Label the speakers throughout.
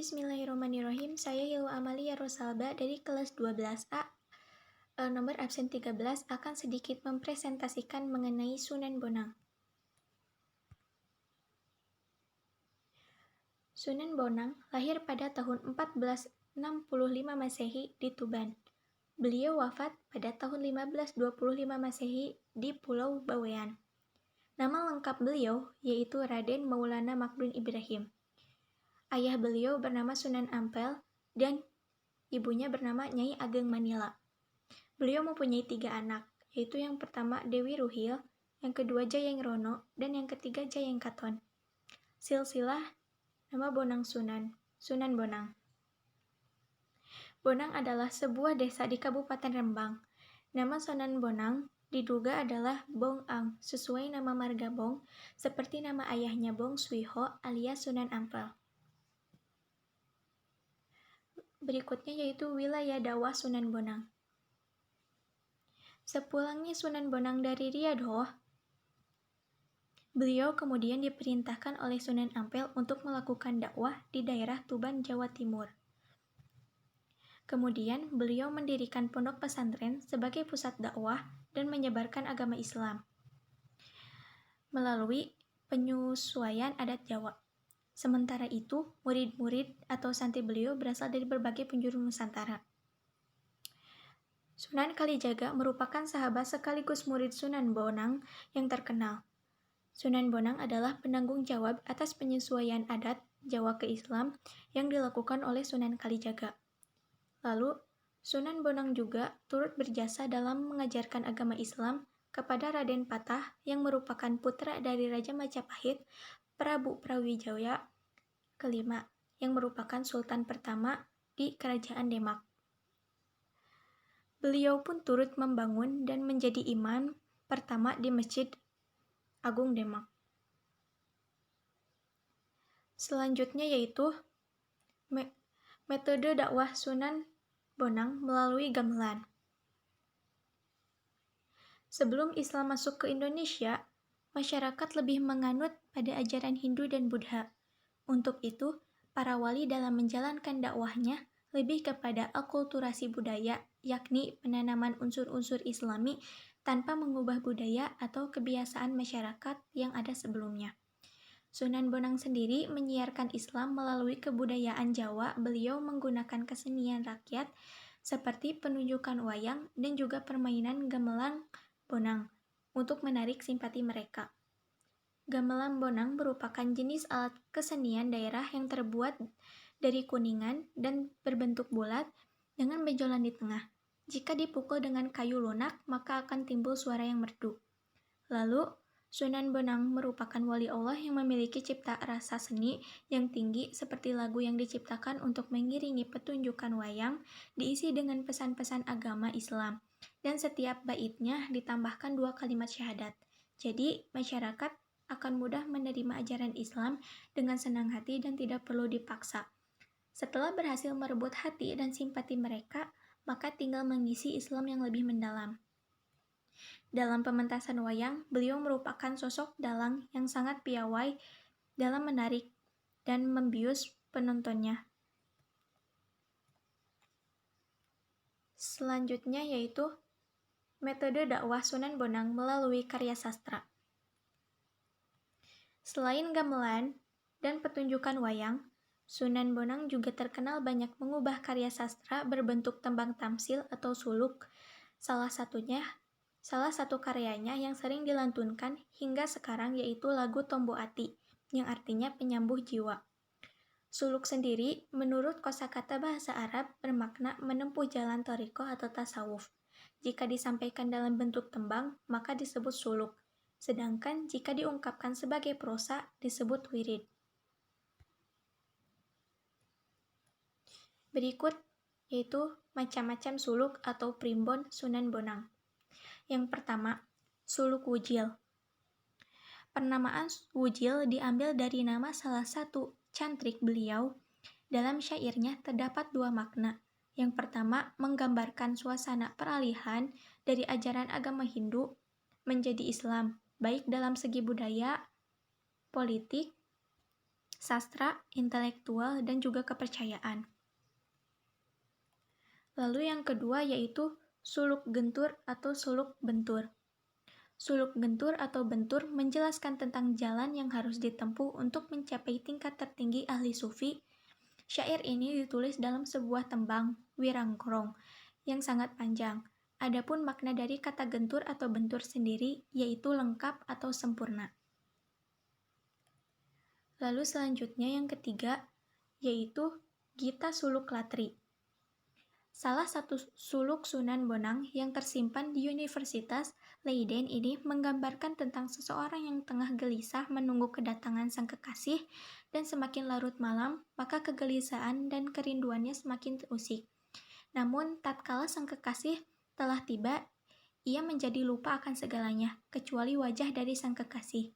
Speaker 1: Bismillahirrahmanirrahim. Saya Hilwa Amalia Rosalba dari kelas 12A, nomor absen 13, akan sedikit mempresentasikan mengenai Sunan Bonang. Sunan Bonang lahir pada tahun 1465 Masehi di Tuban. Beliau wafat pada tahun 1525 Masehi di Pulau Bawean. Nama lengkap beliau yaitu Raden Maulana Makdun Ibrahim. Ayah beliau bernama Sunan Ampel dan ibunya bernama Nyai Ageng Manila. Beliau mempunyai 3 anak, yaitu yang pertama Dewi Ruhil, yang kedua Jayeng Rono, dan yang ketiga Jayeng Katon. Silsilah nama Bonang Sunan Bonang. Bonang adalah sebuah desa di Kabupaten Rembang. Nama Sunan Bonang diduga adalah Bong Ang, sesuai nama marga Bong, seperti nama ayahnya Bong Suiho alias Sunan Ampel. Berikutnya yaitu wilayah dakwah Sunan Bonang. Sepulangnya Sunan Bonang dari Riyadhoo, beliau kemudian diperintahkan oleh Sunan Ampel untuk melakukan dakwah di daerah Tuban, Jawa Timur. Kemudian beliau mendirikan pondok pesantren sebagai pusat dakwah dan menyebarkan agama Islam melalui penyesuaian adat Jawa. Sementara itu, murid-murid atau santri beliau berasal dari berbagai penjuru Nusantara. Sunan Kalijaga merupakan sahabat sekaligus murid Sunan Bonang yang terkenal. Sunan Bonang adalah penanggung jawab atas penyesuaian adat Jawa ke Islam yang dilakukan oleh Sunan Kalijaga. Lalu, Sunan Bonang juga turut berjasa dalam mengajarkan agama Islam kepada Raden Patah yang merupakan putra dari Raja Majapahit, Prabu Brawijaya kelima, yang merupakan sultan pertama di Kerajaan Demak. Beliau pun turut membangun dan menjadi imam pertama di Masjid Agung Demak. Selanjutnya yaitu metode dakwah Sunan Bonang melalui gamelan. Sebelum Islam masuk ke Indonesia, masyarakat lebih menganut pada ajaran Hindu dan Buddha. Untuk itu, para wali dalam menjalankan dakwahnya lebih kepada akulturasi budaya, yakni penanaman unsur-unsur Islami tanpa mengubah budaya atau kebiasaan masyarakat yang ada sebelumnya. Sunan Bonang sendiri menyiarkan Islam melalui kebudayaan Jawa. Beliau menggunakan kesenian rakyat seperti penunjukan wayang dan juga permainan gamelan Bonang untuk menarik simpati mereka. Gamelan Bonang merupakan jenis alat kesenian daerah yang terbuat dari kuningan dan berbentuk bulat dengan benjolan di tengah. Jika dipukul dengan kayu lunak, maka akan timbul suara yang merdu. Lalu, Sunan Bonang merupakan wali Allah yang memiliki cipta rasa seni yang tinggi seperti lagu yang diciptakan untuk mengiringi pertunjukan wayang diisi dengan pesan-pesan agama Islam dan setiap baitnya ditambahkan 2 kalimat syahadat. Jadi, masyarakat akan mudah menerima ajaran Islam dengan senang hati dan tidak perlu dipaksa. Setelah berhasil merebut hati dan simpati mereka, maka tinggal mengisi Islam yang lebih mendalam. Dalam pementasan wayang, beliau merupakan sosok dalang yang sangat piawai dalam menarik dan membius penontonnya. Selanjutnya yaitu metode dakwah Sunan Bonang melalui karya sastra. Selain gamelan dan pertunjukan wayang, Sunan Bonang juga terkenal banyak mengubah karya sastra berbentuk tembang tamsil atau suluk. Salah satu karyanya yang sering dilantunkan hingga sekarang yaitu lagu Tombo Ati, yang artinya penyembuh jiwa. Suluk sendiri menurut kosakata bahasa Arab bermakna menempuh jalan thariqah atau tasawuf. Jika disampaikan dalam bentuk tembang, maka disebut suluk. Sedangkan jika diungkapkan sebagai prosa, disebut wirid. Berikut yaitu macam-macam suluk atau primbon Sunan Bonang. Yang pertama, suluk wujil. Penamaan wujil diambil dari nama salah satu cantrik beliau. Dalam syairnya terdapat 2 makna. Yang pertama, menggambarkan suasana peralihan dari ajaran agama Hindu menjadi Islam, baik dalam segi budaya, politik, sastra, intelektual, dan juga kepercayaan. Lalu yang kedua yaitu suluk gentur atau suluk bentur. Suluk gentur atau bentur menjelaskan tentang jalan yang harus ditempuh untuk mencapai tingkat tertinggi ahli sufi. Syair ini ditulis dalam sebuah tembang, Wirangkrong, yang sangat panjang. Adapun makna dari kata gentur atau bentur sendiri yaitu lengkap atau sempurna. Lalu selanjutnya yang ketiga yaitu Gita Suluk Latri. Salah satu suluk Sunan Bonang yang tersimpan di Universitas Leiden ini menggambarkan tentang seseorang yang tengah gelisah menunggu kedatangan sang kekasih, dan semakin larut malam, maka kegelisahan dan kerinduannya semakin terusik. Namun, tatkala sang kekasih telah tiba, ia menjadi lupa akan segalanya, kecuali wajah dari sang kekasih.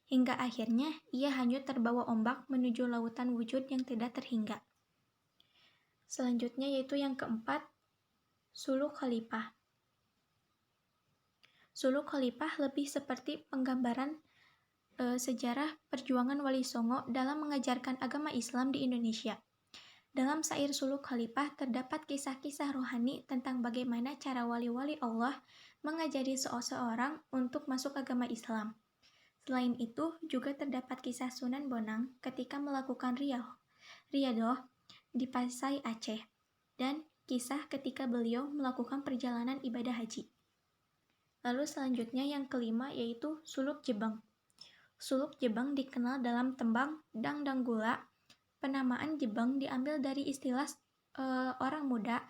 Speaker 1: Hingga akhirnya, ia hanyut terbawa ombak menuju lautan wujud yang tidak terhingga. Selanjutnya yaitu yang keempat, suluk khalifah. Suluk khalifah lebih seperti penggambaran sejarah perjuangan Wali Songo dalam mengajarkan agama Islam di Indonesia. Dalam syair suluk khalifah terdapat kisah-kisah rohani tentang bagaimana cara wali-wali Allah mengajari seseorang untuk masuk agama Islam. Selain itu, juga terdapat kisah Sunan Bonang ketika melakukan riyadoh di Pasai Aceh, dan kisah ketika beliau melakukan perjalanan ibadah haji. Lalu selanjutnya yang kelima yaitu suluk jebang. Suluk jebang dikenal dalam tembang Dang Danggula. Penamaan jebang diambil dari istilah orang muda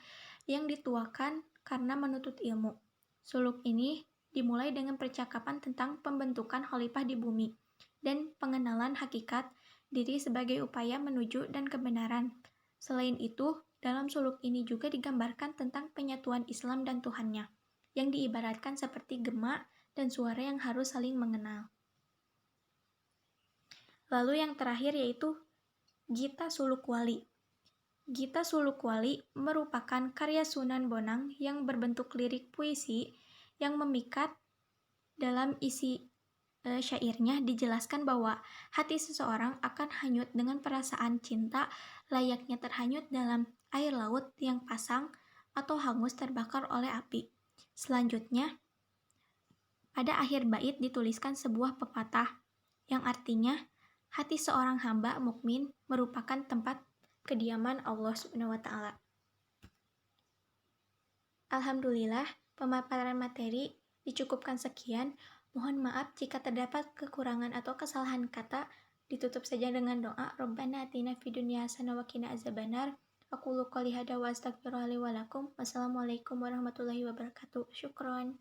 Speaker 1: yang dituakan karena menuntut ilmu. Suluk ini dimulai dengan percakapan tentang pembentukan khalifah di bumi dan pengenalan hakikat diri sebagai upaya menuju dan kebenaran. Selain itu, dalam suluk ini juga digambarkan tentang penyatuan Islam dan Tuhannya, yang diibaratkan seperti gema dan suara yang harus saling mengenal. Lalu yang terakhir yaitu Gita Suluk Wali. Gita Suluk Wali merupakan karya Sunan Bonang yang berbentuk lirik puisi yang memikat. Dalam isi syairnya dijelaskan bahwa hati seseorang akan hanyut dengan perasaan cinta layaknya terhanyut dalam air laut yang pasang atau hangus terbakar oleh api. Selanjutnya, pada akhir bait dituliskan sebuah pepatah yang artinya hati seorang hamba mukmin merupakan tempat kediaman Allah Subhanahu wa taala. Alhamdulillah, pemaparan materi dicukupkan sekian. Mohon maaf jika terdapat kekurangan atau kesalahan kata. Ditutup saja dengan doa. Rabbana atina fid dunya hasanah wa qina azabannar. Aqulu qouli hadza wa astaghfirullaha li wa lakum. Wassalamualaikum warahmatullahi wabarakatuh. Syukron.